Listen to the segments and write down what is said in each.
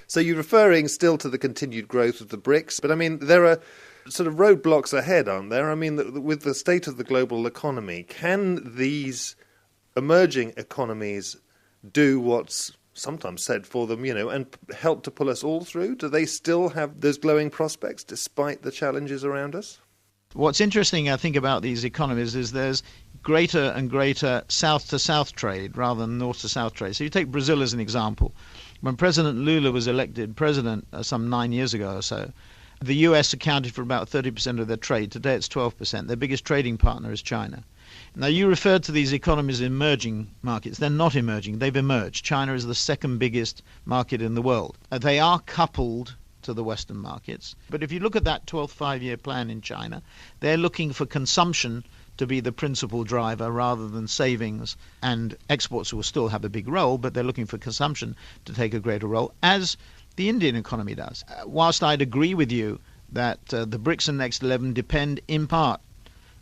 So you're referring still to the continued growth of the BRICs, but I mean, there are sort of roadblocks ahead, aren't there? I mean, with the state of the global economy, can these emerging economies do what's sometimes said for them, and help to pull us all through? Do they still have those glowing prospects despite the challenges around us? What's interesting, I think, about these economies is there's greater and greater south-to-south trade rather than north-to-south trade. So you take Brazil as an example. When President Lula was elected president some 9 years ago or so, the US accounted for about 30% of their trade. Today it's 12%. Their biggest trading partner is China. Now, you referred to these economies as emerging markets. They're not emerging. They've emerged. China is the second biggest market in the world. They are coupled to the Western markets. But if you look at that 12th five-year plan in China, they're looking for consumption to be the principal driver rather than savings, and exports will still have a big role, but they're looking for consumption to take a greater role, as the Indian economy does. Whilst I'd agree with you that the BRICS and Next 11 depend in part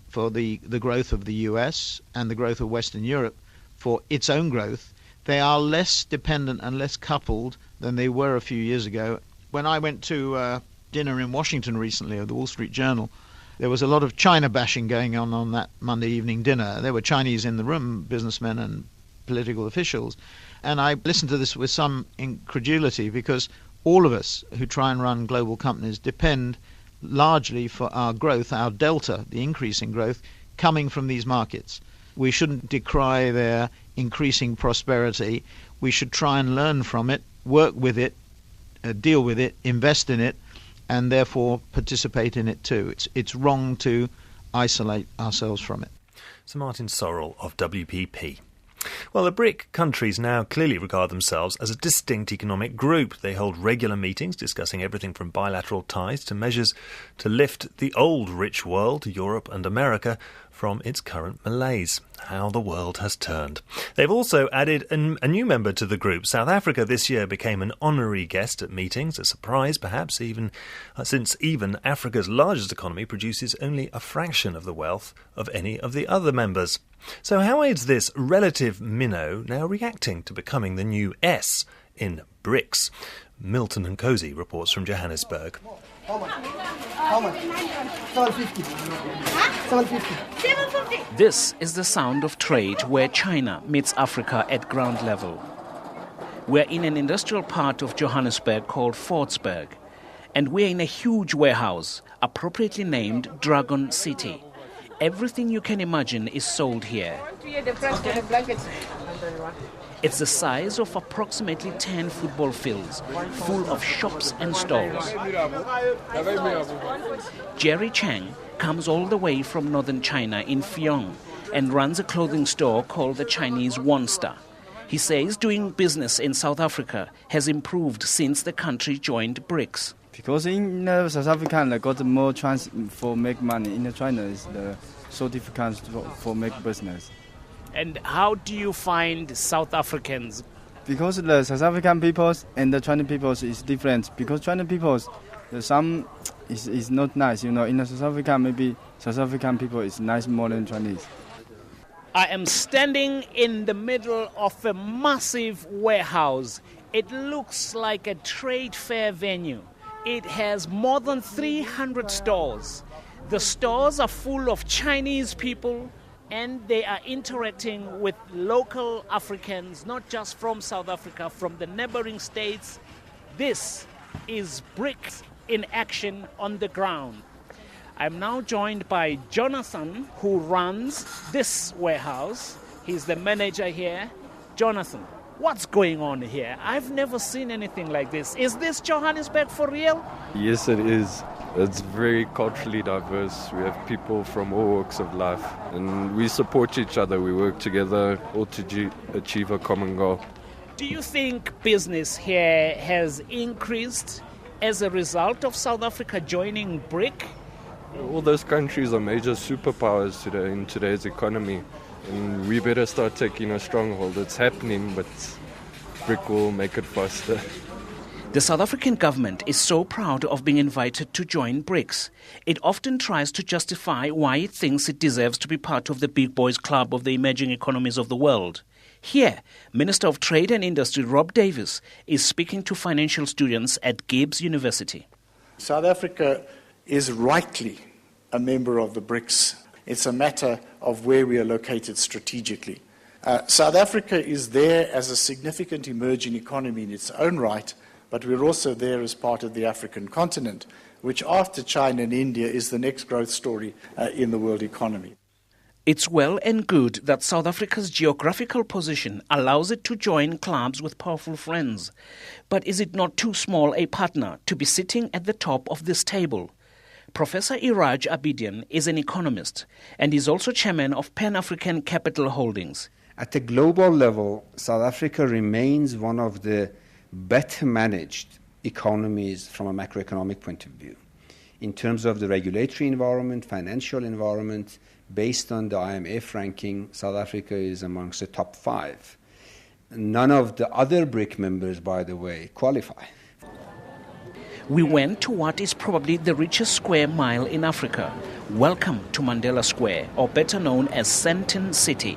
for the growth of the US and the growth of Western Europe for its own growth, they are less dependent and less coupled than they were a few years ago. When I went to dinner in Washington recently at the Wall Street Journal, there was a lot of China bashing going on that Monday evening dinner. There were Chinese in the room, businessmen and political officials. And I listened to this with some incredulity because all of us who try and run global companies depend largely for our growth, our delta, the increase in growth, coming from these markets. We shouldn't decry their increasing prosperity. We should try and learn from it, work with it, deal with it, invest in it, and therefore participate in it too. It's wrong to isolate ourselves from it. Sir Martin Sorrell of WPP. Well, the BRIC countries now clearly regard themselves as a distinct economic group. They hold regular meetings discussing everything from bilateral ties to measures to lift the old rich world, Europe and America, from its current malaise. How the world has turned. They've also added a new member to the group. South Africa this year became an honorary guest at meetings, a surprise perhaps, since even Africa's largest economy produces only a fraction of the wealth of any of the other members. So how is this relative minnow now reacting to becoming the new S in BRICS? Milton and Cozy reports from Johannesburg. How much? 750. 750. This is the sound of trade where China meets Africa at ground level. We're in an industrial part of Johannesburg called Fordsburg, and we're in a huge warehouse, appropriately named Dragon City. Everything you can imagine is sold here. It's the size of approximately 10 football fields, full of shops and stalls. Jerry Chang comes all the way from northern China in Fiong and runs a clothing store called the Chinese Wonster. He says doing business in South Africa has improved since the country joined BRICS. Because in South Africa, they got more chance for make money. In China, it's so difficult for make business. And how do you find South Africans? Because the South African peoples and the Chinese peoples is different. Because Chinese peoples, some is not nice. In the South Africa, maybe South African people is nice more than Chinese. I am standing in the middle of a massive warehouse. It looks like a trade fair venue. It has more than 300 stores. The stores are full of Chinese people, and they are interacting with local Africans, not just from South Africa, from the neighboring states. This is BRICS in action on the ground. I'm now joined by Jonathan, who runs this warehouse. He's the manager here. Jonathan, what's going on here? I've never seen anything like this. Is this Johannesburg for real? Yes, it is. It's very culturally diverse. We have people from all walks of life, and we support each other. We work together all to achieve a common goal. Do you think business here has increased as a result of South Africa joining BRIC? All those countries are major superpowers today in today's economy, and we better start taking a stronghold. It's happening, but BRIC will make it faster. The South African government is so proud of being invited to join BRICS. It often tries to justify why it thinks it deserves to be part of the big boys club of the emerging economies of the world. Here, Minister of Trade and Industry Rob Davis is speaking to financial students at Gibbs University. South Africa is rightly a member of the BRICS. It's a matter of where we are located strategically. South Africa is there as a significant emerging economy in its own right, but we're also there as part of the African continent, which after China and India is the next growth story in the world economy. It's well and good that South Africa's geographical position allows it to join clubs with powerful friends. But is it not too small a partner to be sitting at the top of this table? Professor Iraj Abidjan is an economist and is also chairman of Pan-African Capital Holdings. At a global level, South Africa remains one of the better managed economies from a macroeconomic point of view. In terms of the regulatory environment, financial environment, based on the IMF ranking, South Africa is amongst the top 5. None of the other BRIC members, by the way, qualify. We went to what is probably the richest square mile in Africa. Welcome to Mandela Square, or better known as Sandton City.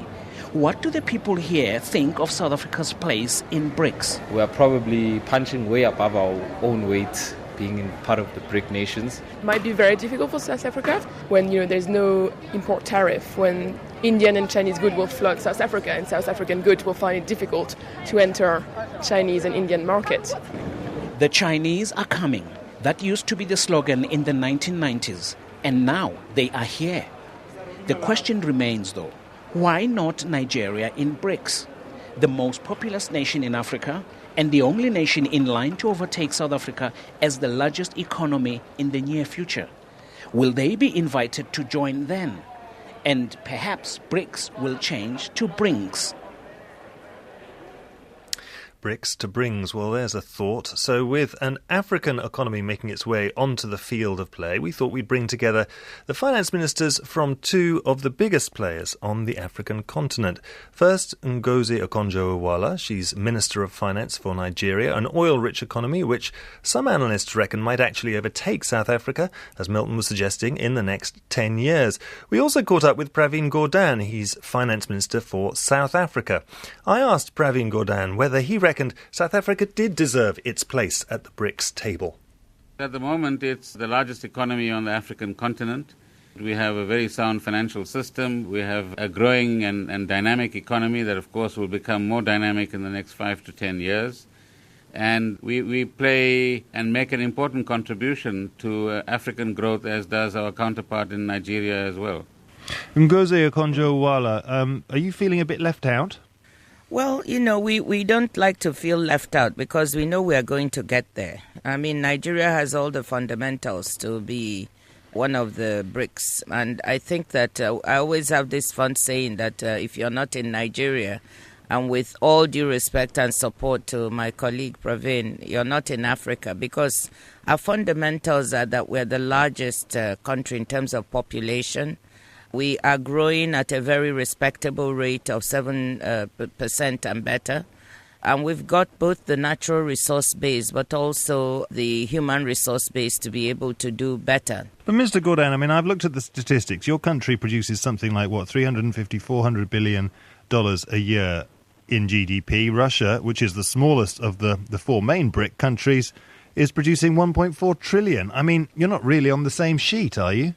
What do the people here think of South Africa's place in BRICS? We are probably punching way above our own weight, being in part of the BRIC nations. It might be very difficult for South Africa when there's no import tariff, when Indian and Chinese goods will flood South Africa and South African goods will find it difficult to enter Chinese and Indian markets. The Chinese are coming. That used to be the slogan in the 1990s, and now they are here. The question remains, though, why not Nigeria in BRICS? The most populous nation in Africa and the only nation in line to overtake South Africa as the largest economy in the near future. Will they be invited to join then? And perhaps BRICS will change to BRICs. BRICS to BRICs. Well, there's a thought. So with an African economy making its way onto the field of play, we thought we'd bring together the finance ministers from two of the biggest players on the African continent. First, Ngozi Okonjo-Iweala. She's Minister of Finance for Nigeria, an oil-rich economy which some analysts reckon might actually overtake South Africa, as Milton was suggesting, in the next 10 years. We also caught up with Pravin Gordhan. He's Finance Minister for South Africa. I asked Pravin Gordhan whether he reckoned South Africa did deserve its place at the BRICS table. At the moment, it's the largest economy on the African continent. We have a very sound financial system. We have a growing and dynamic economy that, of course, will become more dynamic in the next 5 to 10 years. And we play and make an important contribution to African growth, as does our counterpart in Nigeria as well. Ngozi Okonjo-Iweala, are you feeling a bit left out? Well, we don't like to feel left out because we know we are going to get there. I mean, Nigeria has all the fundamentals to be one of the BRICs. And I think that I always have this fun saying that if you're not in Nigeria, and with all due respect and support to my colleague Pravin, you're not in Africa, because our fundamentals are that we're the largest country in terms of population. We are growing at a very respectable rate of 7% and better. And we've got both the natural resource base but also the human resource base to be able to do better. But Mr. Gordhan, I mean, I've looked at the statistics. Your country produces something like, $350, $400 billion a year in GDP. Russia, which is the smallest of the four main BRIC countries, is producing 1.4 trillion. I mean, you're not really on the same sheet, are you?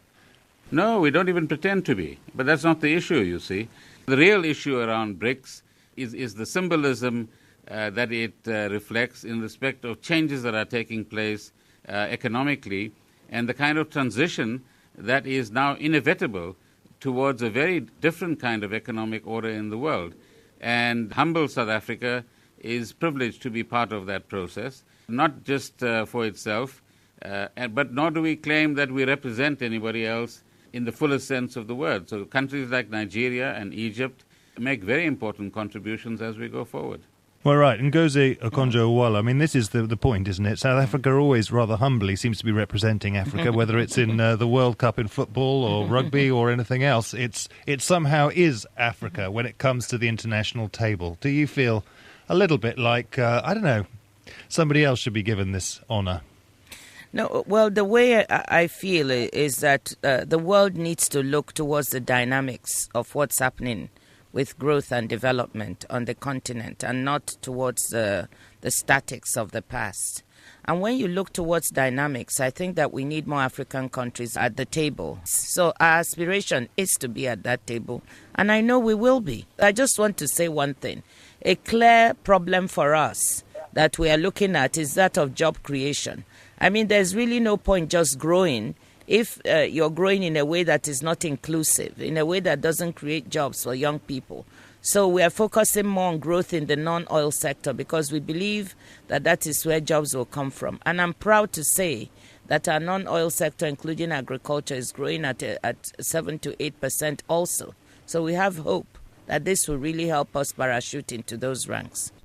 No, we don't even pretend to be. But that's not the issue, you see. The real issue around BRICS is the symbolism that it reflects in respect of changes that are taking place economically, and the kind of transition that is now inevitable towards a very different kind of economic order in the world. And humble South Africa is privileged to be part of that process, not just for itself, but nor do we claim that we represent anybody else in the fullest sense of the word. So countries like Nigeria and Egypt make very important contributions as we go forward. Well, right, Ngozi Okonjo-Iweala, I mean, this is the point, isn't it? South Africa always rather humbly seems to be representing Africa, whether it's in the World Cup in football or rugby or anything else. It somehow is Africa when it comes to the international table. Do you feel a little bit like, I don't know, somebody else should be given this honour? No, well, the way I feel is that the world needs to look towards the dynamics of what's happening with growth and development on the continent and not towards the statics of the past. And when you look towards dynamics, I think that we need more African countries at the table. So our aspiration is to be at that table, and I know we will be. I just want to say one thing. A clear problem for us that we are looking at is that of job creation. I mean, there's really no point just growing if you're growing in a way that is not inclusive, in a way that doesn't create jobs for young people. So we are focusing more on growth in the non-oil sector because we believe that that is where jobs will come from. And I'm proud to say that our non-oil sector, including agriculture, is growing at 7 to 8% also. So we have hope that this will really help us parachute into those ranks.